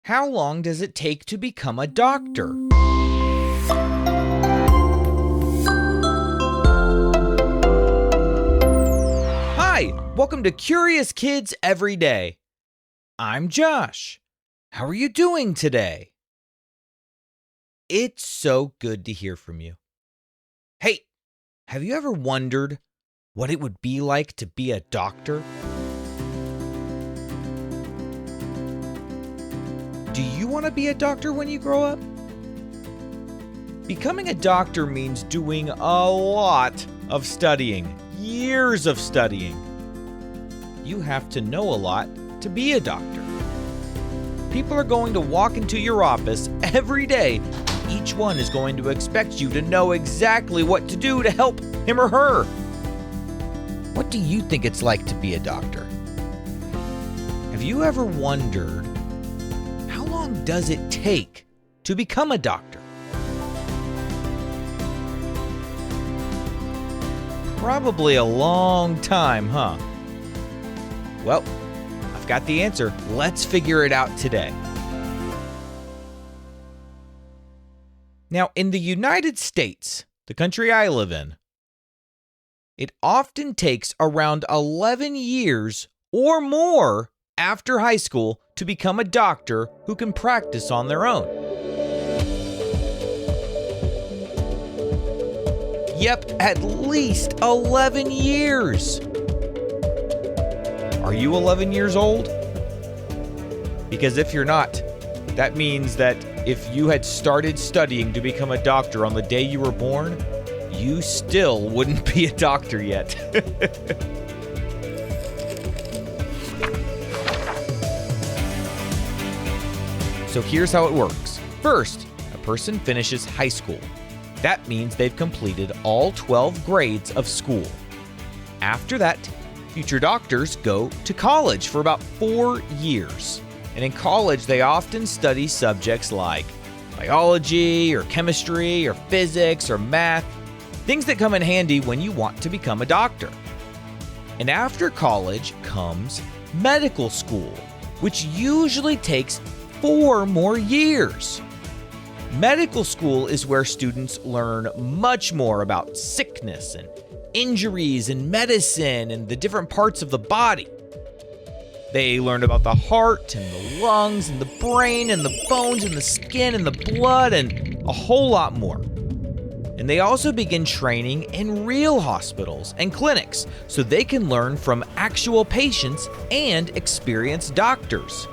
How long does it take to become a doctor? Hi, welcome to Curious Kids Every Day. I'm Josh. How are you doing today? It's so good to hear from you. Hey, have you ever wondered what it would be like to be a doctor? Do you want to be a doctor when you grow up? Becoming a doctor means doing a lot of studying, years of studying. You have to know a lot to be a doctor. People are going to walk into your office every day. Each one is going to expect you to know exactly what to do to help him or her. What do you think it's like to be a doctor? Have you ever wondered, how long does it take to become a doctor? Probably a long time, huh? Well, I've got the answer. Let's figure it out today. Now, in the United States, the country I live in, it often takes around 11 years or more after high school to become a doctor who can practice on their own. Yep, at least 11 years. Are you 11 years old? Because if you're not, that means that if you had started studying to become a doctor on the day you were born, you still wouldn't be a doctor yet. So here's how it works. First, a person finishes high school. That means they've completed all 12 grades of school. After that, future doctors go to college for about 4 years. And in college, they often study subjects like biology or chemistry or physics or math, things that come in handy when you want to become a doctor. And after college comes medical school, which usually takes 4 more years. Medical school is where students learn much more about sickness and injuries and medicine and the different parts of the body. They learn about the heart and the lungs and the brain and the bones and the skin and the blood and a whole lot more. And they also begin training in real hospitals and clinics so they can learn from actual patients and experienced doctors.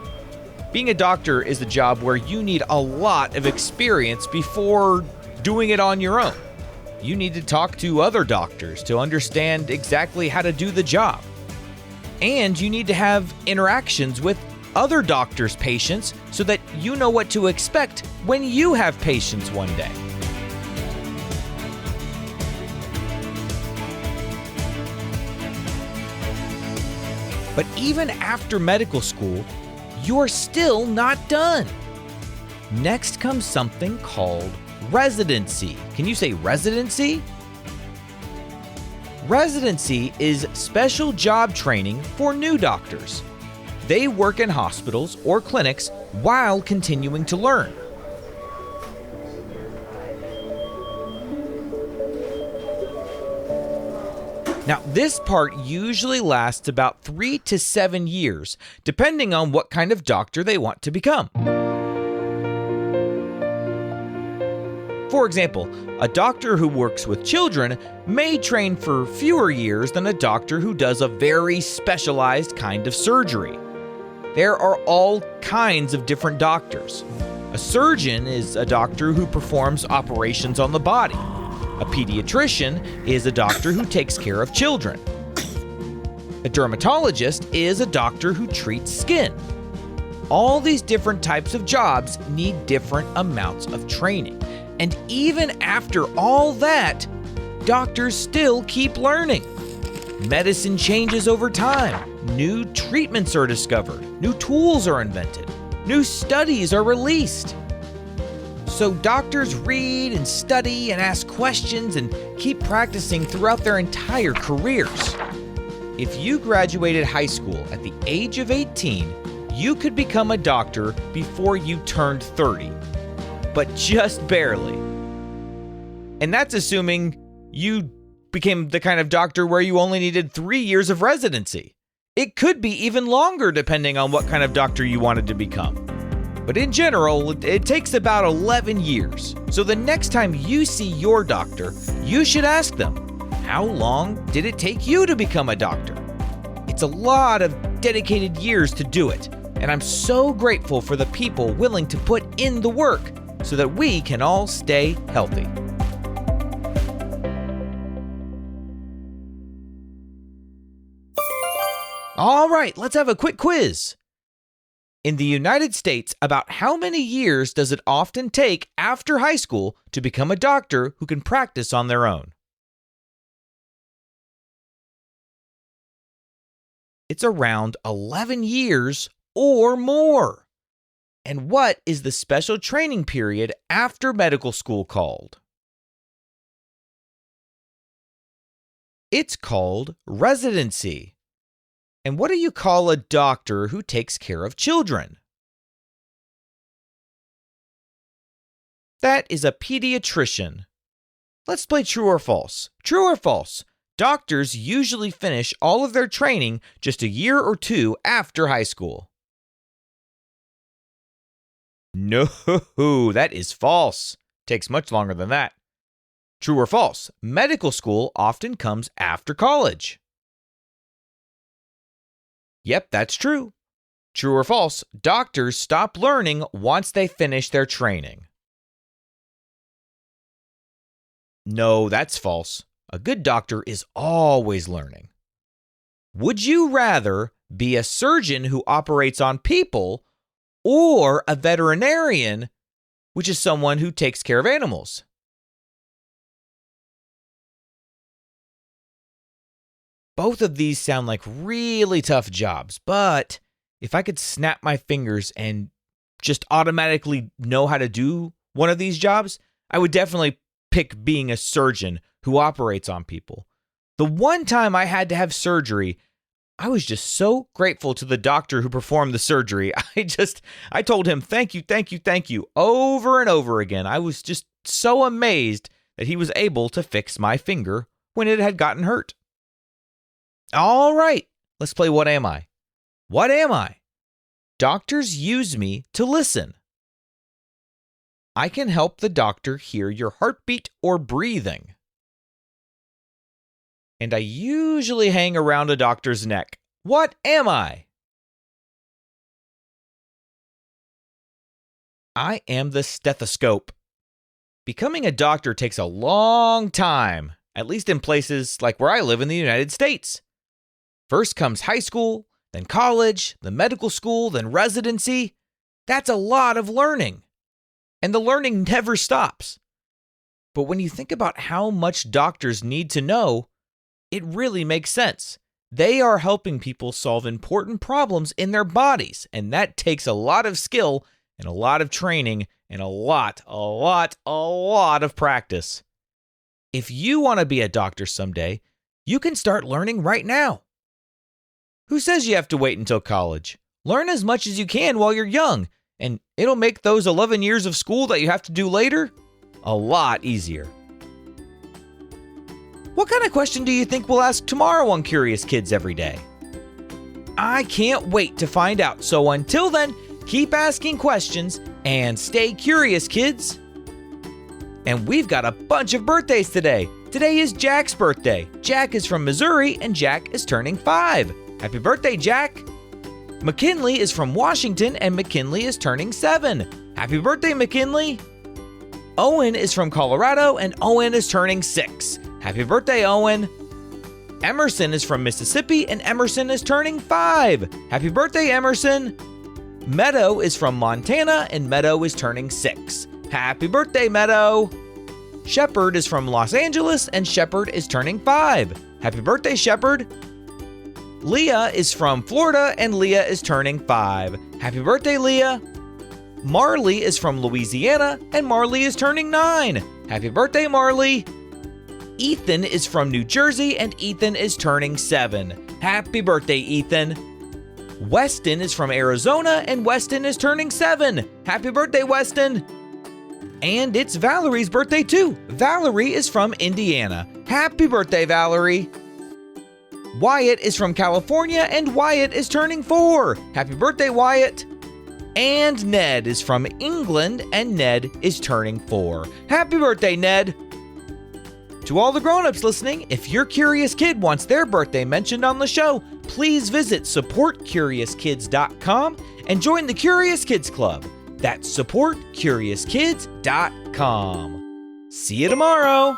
Being a doctor is a job where you need a lot of experience before doing it on your own. You need to talk to other doctors to understand exactly how to do the job. And you need to have interactions with other doctors' patients so that you know what to expect when you have patients one day. But even after medical school, you're still not done. Next comes something called residency. Can you say residency? Residency is special job training for new doctors. They work in hospitals or clinics while continuing to learn. Now, this part usually lasts about 3 to 7 years, depending on what kind of doctor they want to become. For example, a doctor who works with children may train for fewer years than a doctor who does a very specialized kind of surgery. There are all kinds of different doctors. A surgeon is a doctor who performs operations on the body. A pediatrician is a doctor who takes care of children. A dermatologist is a doctor who treats skin. All these different types of jobs need different amounts of training. And even after all that, doctors still keep learning. Medicine changes over time. New treatments are discovered. New tools are invented. New studies are released. So doctors read and study and ask questions and keep practicing throughout their entire careers. If you graduated high school at the age of 18, you could become a doctor before you turned 30, but just barely. And that's assuming you became the kind of doctor where you only needed 3 years of residency. It could be even longer depending on what kind of doctor you wanted to become. But in general, it takes about 11 years. So the next time you see your doctor, you should ask them, how long did it take you to become a doctor? It's a lot of dedicated years to do it, and I'm so grateful for the people willing to put in the work so that we can all stay healthy. All right, let's have a quick quiz. In the United States, about how many years does it often take after high school to become a doctor who can practice on their own? It's around 11 years or more. And what is the special training period after medical school called? It's called residency. And what do you call a doctor who takes care of children? That is a pediatrician. Let's play true or false. True or false? Doctors usually finish all of their training just a year or two after high school. No, that is false. Takes much longer than that. True or false? Medical school often comes after college. Yep, that's true. True or false? Doctors stop learning once they finish their training. No, that's false. A good doctor is always learning. Would you rather be a surgeon who operates on people or a veterinarian, which is someone who takes care of animals? Both of these sound like really tough jobs, but if I could snap my fingers and just automatically know how to do one of these jobs, I would definitely pick being a surgeon who operates on people. The one time I had to have surgery, I was just so grateful to the doctor who performed the surgery. I told him, thank you, over and over again. I was just so amazed that he was able to fix my finger when it had gotten hurt. All right, let's play What Am I? What am I? Doctors use me to listen. I can help the doctor hear your heartbeat or breathing. And I usually hang around a doctor's neck. What am I? I am the stethoscope. Becoming a doctor takes a long time, at least in places like where I live in the United States. First comes high school, then college, then medical school, then residency. That's a lot of learning. And the learning never stops. But when you think about how much doctors need to know, it really makes sense. They are helping people solve important problems in their bodies, and that takes a lot of skill and a lot of training and a lot of practice. If you want to be a doctor someday, you can start learning right now. Who says you have to wait until college? Learn as much as you can while you're young, and it'll make those 11 years of school that you have to do later a lot easier. What kind of question do you think we'll ask tomorrow on Curious Kids Every Day? I can't wait to find out, so until then, keep asking questions and stay curious, kids. And we've got a bunch of birthdays today. Today is Jack's birthday. Jack is from Missouri, and Jack is turning 5. Happy birthday, Jack! McKinley is from Washington, and McKinley is turning 7. Happy birthday, McKinley! Owen is from Colorado, and Owen is turning 6. Happy birthday, Owen! Emerson is from Mississippi, and Emerson is turning 5. Happy birthday, Emerson! Meadow is from Montana, and Meadow is turning 6. Happy birthday, Meadow! Shepherd is from Los Angeles, and Shepherd is turning 5. Happy birthday, Shepherd! Leah is from Florida, and Leah is turning 5. Happy birthday, Leah! Marley is from Louisiana, and Marley is turning 9. Happy birthday, Marley! Ethan is from New Jersey, and Ethan is turning 7. Happy birthday, Ethan! Weston is from Arizona, and Weston is turning 7. Happy birthday, Weston! And it's Valerie's birthday too. Valerie is from Indiana. Happy birthday, Valerie! Wyatt is from California, and Wyatt is turning 4. Happy birthday, Wyatt! And Ned is from England, and Ned is turning 4. Happy birthday, Ned! To all the grown-ups listening, if your curious kid wants their birthday mentioned on the show, please visit supportcuriouskids.com and join the Curious Kids Club. That's supportcuriouskids.com. See you tomorrow!